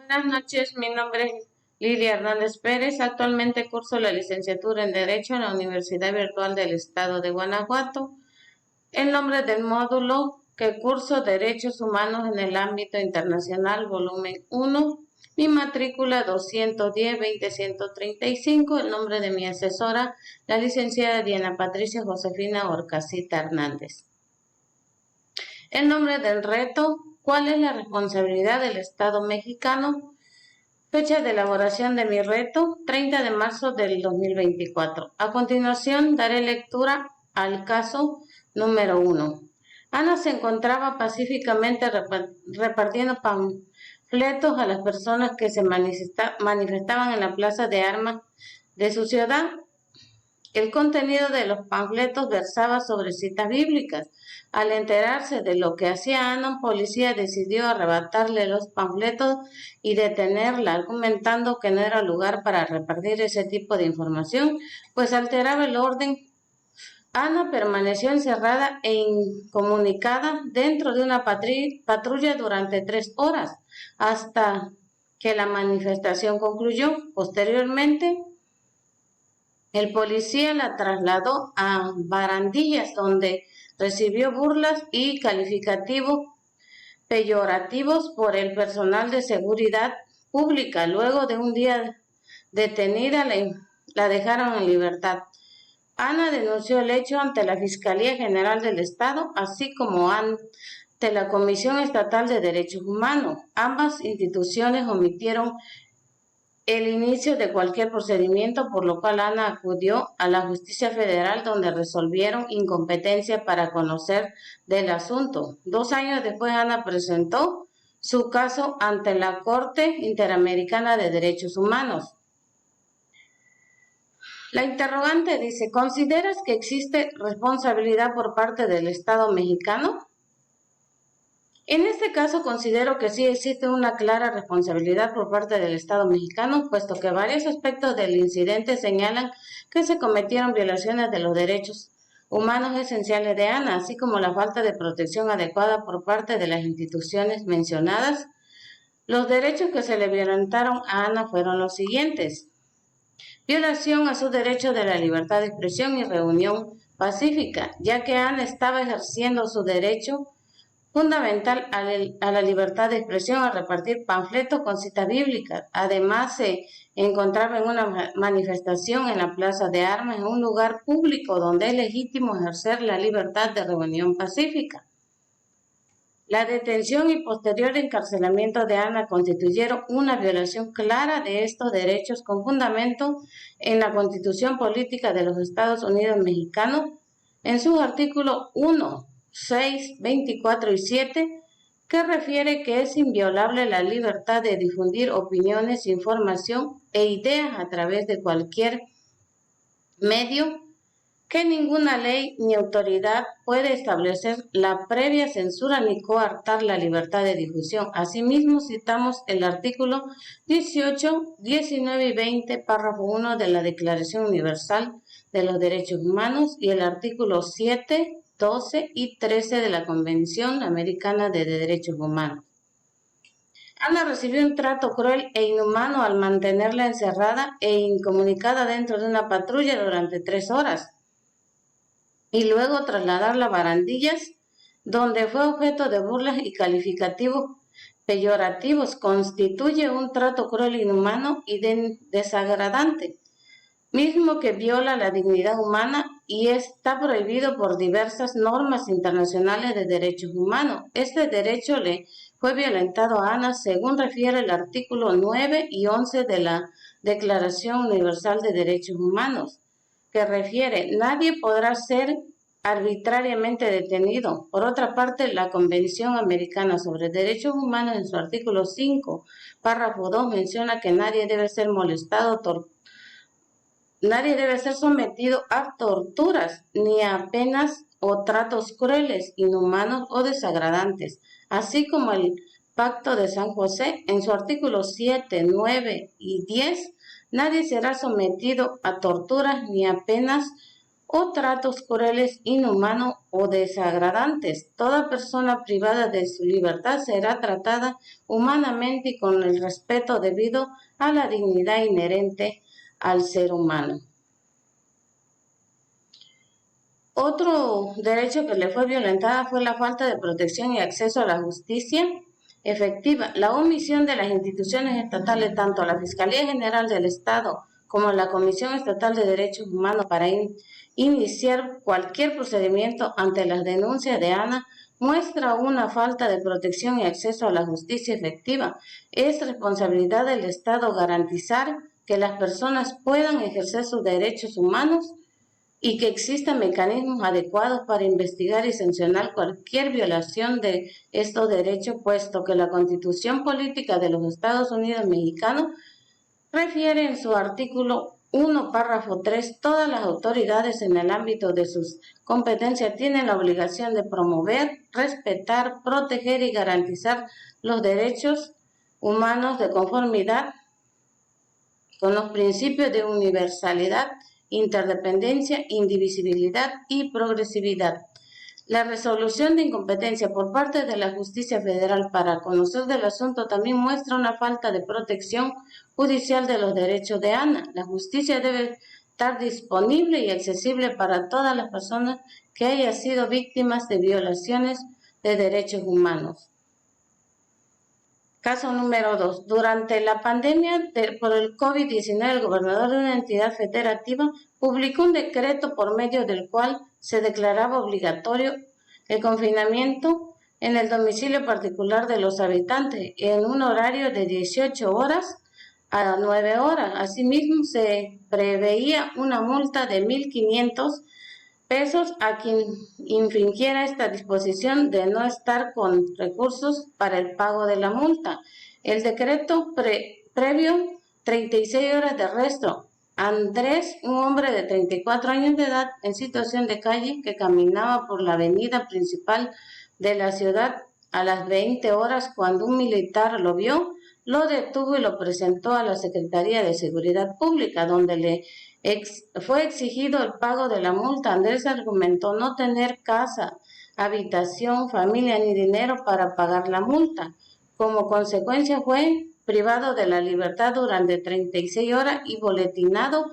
Buenas noches, mi nombre es Lidia Hernández Pérez. Actualmente curso la licenciatura en Derecho en la Universidad Virtual del Estado de Guanajuato. El nombre del módulo que curso Derechos Humanos en el Ámbito Internacional, volumen 1, mi matrícula 210-20135, el nombre de mi asesora, la licenciada Diana Patricia Josefina Orcasita Hernández. El nombre del reto: ¿cuál es la responsabilidad del Estado mexicano? Fecha de elaboración de mi reto: 30 de marzo del 2024. A continuación daré lectura al caso número 1. Ana se encontraba pacíficamente repartiendo panfletos a las personas que se manifestaban en la plaza de armas de su ciudad. El contenido de los panfletos versaba sobre citas bíblicas. Al enterarse de lo que hacía Ana, un policía decidió arrebatarle los panfletos y detenerla, argumentando que no era lugar para repartir ese tipo de información, pues alteraba el orden. Ana permaneció encerrada e incomunicada dentro de una patrulla durante 3 horas, hasta que la manifestación concluyó. Posteriormente, el policía la trasladó a Barandillas, donde recibió burlas y calificativos peyorativos por el personal de seguridad pública. Luego de un día detenida, la dejaron en libertad. Ana denunció el hecho ante la Fiscalía General del Estado, así como ante la Comisión Estatal de Derechos Humanos. Ambas instituciones omitieron el inicio de cualquier procedimiento, por lo cual Ana acudió a la Justicia Federal, donde resolvieron incompetencia para conocer del asunto. 2 años después, Ana presentó su caso ante la Corte Interamericana de Derechos Humanos. La interrogante dice: ¿consideras que existe responsabilidad por parte del Estado mexicano? En este caso considero que sí existe una clara responsabilidad por parte del Estado mexicano, puesto que varios aspectos del incidente señalan que se cometieron violaciones de los derechos humanos esenciales de Ana, así como la falta de protección adecuada por parte de las instituciones mencionadas. Los derechos que se le violentaron a Ana fueron los siguientes: violación a su derecho de la libertad de expresión y reunión pacífica, ya que Ana estaba ejerciendo su derecho fundamental a la libertad de expresión al repartir panfletos con citas bíblicas. Además, se encontraba en una manifestación en la plaza de armas, en un lugar público donde es legítimo ejercer la libertad de reunión pacífica. La detención y posterior encarcelamiento de Ana constituyeron una violación clara de estos derechos, con fundamento en la Constitución Política de los Estados Unidos Mexicanos, en sus artículos 1, 6, 24 y 7, que refiere que es inviolable la libertad de difundir opiniones, información e ideas a través de cualquier medio, que ninguna ley ni autoridad puede establecer la previa censura ni coartar la libertad de difusión. Asimismo, citamos el artículo 18, 19 y 20, párrafo 1 de la Declaración Universal de los Derechos Humanos y el artículo 7, 12 y 13 de la Convención Americana de Derechos Humanos. Ana recibió un trato cruel e inhumano al mantenerla encerrada e incomunicada dentro de una patrulla durante 3 horas y luego trasladarla a Barandillas, donde fue objeto de burlas y calificativos peyorativos. Constituye un trato cruel, inhumano y desagradante, mismo que viola la dignidad humana y está prohibido por diversas normas internacionales de derechos humanos. Este derecho le fue violentado a Ana, según refiere el artículo 9 y 11 de la Declaración Universal de Derechos Humanos, que refiere: nadie podrá ser arbitrariamente detenido. Por otra parte, la Convención Americana sobre Derechos Humanos, en su artículo 5, párrafo 2, menciona que nadie debe ser molestado, nadie debe ser sometido a torturas, ni a penas o tratos crueles, inhumanos o desagradantes, así como el Pacto de San José, en su artículo 7, 9 y 10, nadie será sometido a torturas ni a penas o tratos crueles, inhumanos o desagradantes. Toda persona privada de su libertad será tratada humanamente y con el respeto debido a la dignidad inherente al ser humano. Otro derecho que le fue violentada fue la falta de protección y acceso a la justicia efectiva. La omisión de las instituciones estatales, tanto la Fiscalía General del Estado como la Comisión Estatal de Derechos Humanos, para iniciar cualquier procedimiento ante las denuncias de Ana, muestra una falta de protección y acceso a la justicia efectiva. Es responsabilidad del Estado garantizar que las personas puedan ejercer sus derechos humanos y que existan mecanismos adecuados para investigar y sancionar cualquier violación de estos derechos, puesto que la Constitución Política de los Estados Unidos Mexicanos refiere en su artículo 1, párrafo 3, todas las autoridades en el ámbito de sus competencias tienen la obligación de promover, respetar, proteger y garantizar los derechos humanos de conformidad con los principios de universalidad, interdependencia, indivisibilidad y progresividad. La resolución de incompetencia por parte de la Justicia Federal para conocer del asunto también muestra una falta de protección judicial de los derechos de Ana. La justicia debe estar disponible y accesible para todas las personas que hayan sido víctimas de violaciones de derechos humanos. Caso número 2. Durante la pandemia por el COVID-19, el gobernador de una entidad federativa publicó un decreto por medio del cual se declaraba obligatorio el confinamiento en el domicilio particular de los habitantes en un horario de 18 horas a 9 horas. Asimismo, se preveía una multa de 1.500 pesos a quien infringiera esta disposición de no estar con recursos para el pago de la multa. El decreto previo 36 horas de arresto. Andrés, un hombre de 34 años de edad en situación de calle que caminaba por la avenida principal de la ciudad a las 20 horas cuando un militar lo vio, lo detuvo y lo presentó a la Secretaría de Seguridad Pública, donde le fue exigido el pago de la multa. Andrés argumentó no tener casa, habitación, familia ni dinero para pagar la multa. Como consecuencia fue privado de la libertad durante 36 horas y boletinado,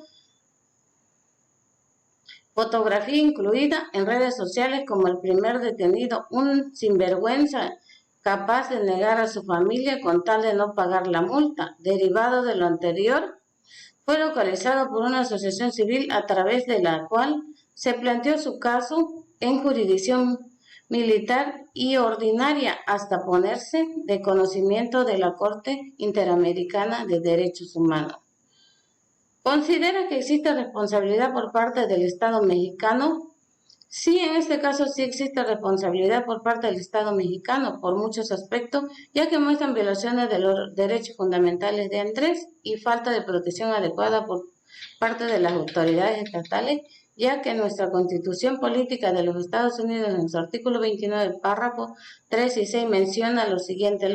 fotografía incluida en redes sociales como el primer detenido, un sinvergüenza capaz de negar a su familia con tal de no pagar la multa. Derivado de lo anterior, fue localizado por una asociación civil a través de la cual se planteó su caso en jurisdicción militar y ordinaria hasta ponerse de conocimiento de la Corte Interamericana de Derechos Humanos. ¿Considera que existe responsabilidad por parte del Estado mexicano? Sí, en este caso sí existe responsabilidad por parte del Estado mexicano por muchos aspectos, ya que muestran violaciones de los derechos fundamentales de Andrés y falta de protección adecuada por parte de las autoridades estatales, ya que nuestra Constitución Política de los Estados Unidos en su artículo 29, párrafo 3 y 6 menciona lo siguiente: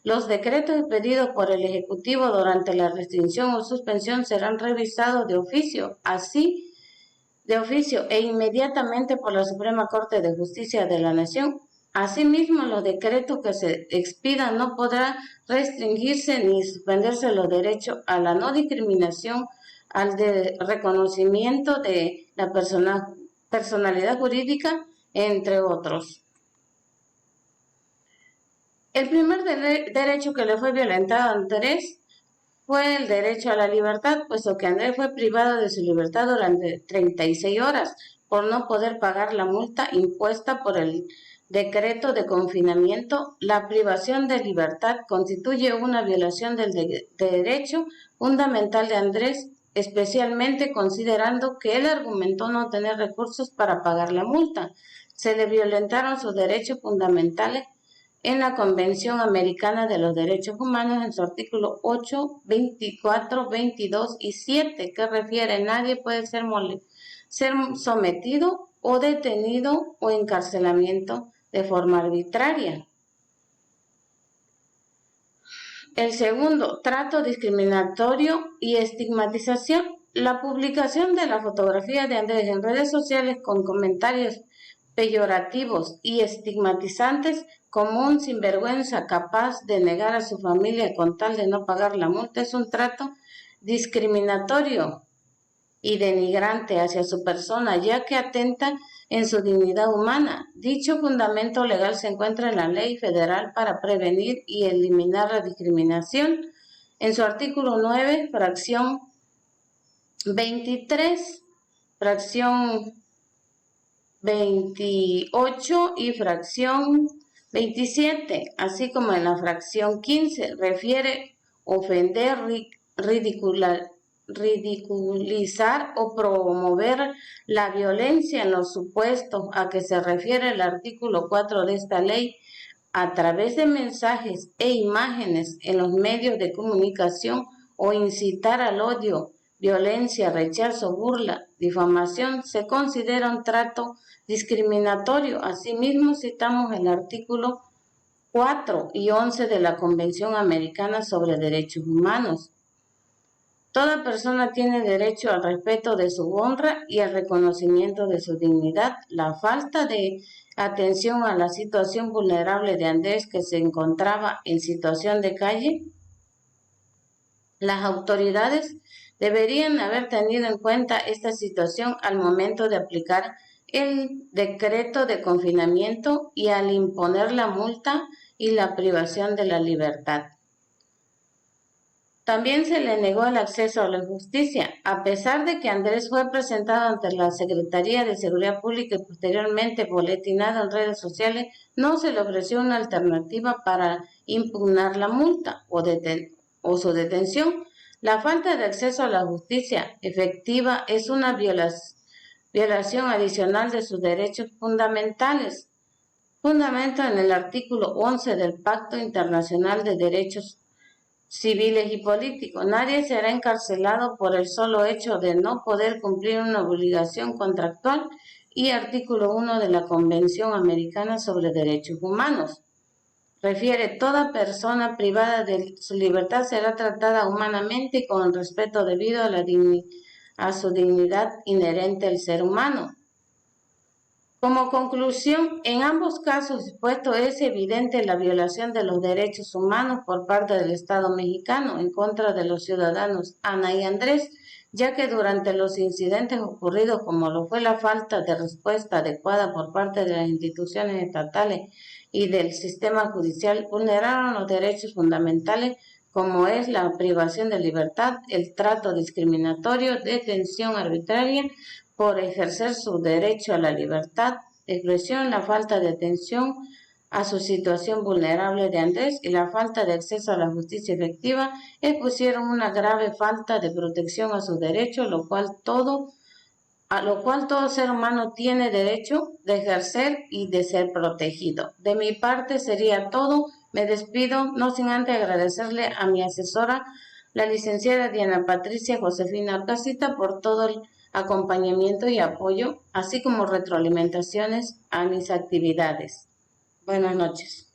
los decretos expedidos por el Ejecutivo durante la restricción o suspensión serán revisados de oficio, e inmediatamente por la Suprema Corte de Justicia de la Nación. Asimismo, los decretos que se expidan no podrán restringirse ni suspenderse los derechos a la no discriminación, al reconocimiento de la personalidad jurídica, entre otros. El primer derecho que le fue violentado a Andrés fue el derecho a la libertad, puesto que Andrés fue privado de su libertad durante 36 horas por no poder pagar la multa impuesta por el decreto de confinamiento. La privación de libertad constituye una violación del derecho fundamental de Andrés, especialmente considerando que él argumentó no tener recursos para pagar la multa. Se le violentaron sus derechos fundamentales en la Convención Americana de los Derechos Humanos en su artículo 8, 24, 22 y 7, que refiere: nadie puede ser sometido o detenido o encarcelamiento de forma arbitraria. El segundo, trato discriminatorio y estigmatización. La publicación de la fotografía de Andrés en redes sociales con comentarios peyorativos y estigmatizantes como un sinvergüenza capaz de negar a su familia con tal de no pagar la multa es un trato discriminatorio y denigrante hacia su persona, ya que atenta en su dignidad humana. Dicho fundamento legal se encuentra en la Ley Federal para prevenir y eliminar la discriminación, en su artículo 9, fracción 23, fracción 28 y fracción 27, así como en la fracción 15, refiere ofender, ridiculizar o promover la violencia en los supuestos a que se refiere el artículo 4 de esta ley a través de mensajes e imágenes en los medios de comunicación o incitar al odio, violencia, rechazo, burla, difamación, se considera un trato discriminatorio. Asimismo, citamos el artículo 4 y 11 de la Convención Americana sobre Derechos Humanos. Toda persona tiene derecho al respeto de su honra y al reconocimiento de su dignidad. La falta de atención a la situación vulnerable de Andrés, que se encontraba en situación de calle, las autoridades deberían haber tenido en cuenta esta situación al momento de aplicar el decreto de confinamiento y al imponer la multa y la privación de la libertad. También se le negó el acceso a la justicia, a pesar de que Andrés fue presentado ante la Secretaría de Seguridad Pública y posteriormente boletinado en redes sociales. No se le ofreció una alternativa para impugnar la multa o su detención. La falta de acceso a la justicia efectiva es una violación adicional de sus derechos fundamentales, fundamento en el artículo 11 del Pacto Internacional de Derechos Civiles y Políticos. Nadie será encarcelado por el solo hecho de no poder cumplir una obligación contractual, y artículo 1 de la Convención Americana sobre Derechos Humanos. Refiere: toda persona privada de su libertad será tratada humanamente y con respeto debido a su dignidad inherente al ser humano. Como conclusión, en ambos casos expuestos es evidente la violación de los derechos humanos por parte del Estado mexicano en contra de los ciudadanos Ana y Andrés, ya que durante los incidentes ocurridos, como lo fue la falta de respuesta adecuada por parte de las instituciones estatales y del sistema judicial, vulneraron los derechos fundamentales como es la privación de libertad, el trato discriminatorio, detención arbitraria por ejercer su derecho a la libertad de expresión, la falta de atención a su situación vulnerable de Andrés y la falta de acceso a la justicia efectiva expusieron una grave falta de protección a sus derechos, a lo cual todo ser humano tiene derecho de ejercer y de ser protegido. De mi parte sería todo. Me despido, no sin antes agradecerle a mi asesora, la licenciada Diana Patricia Josefina Orcasita, por todo el acompañamiento y apoyo, así como retroalimentaciones a mis actividades. Buenas noches.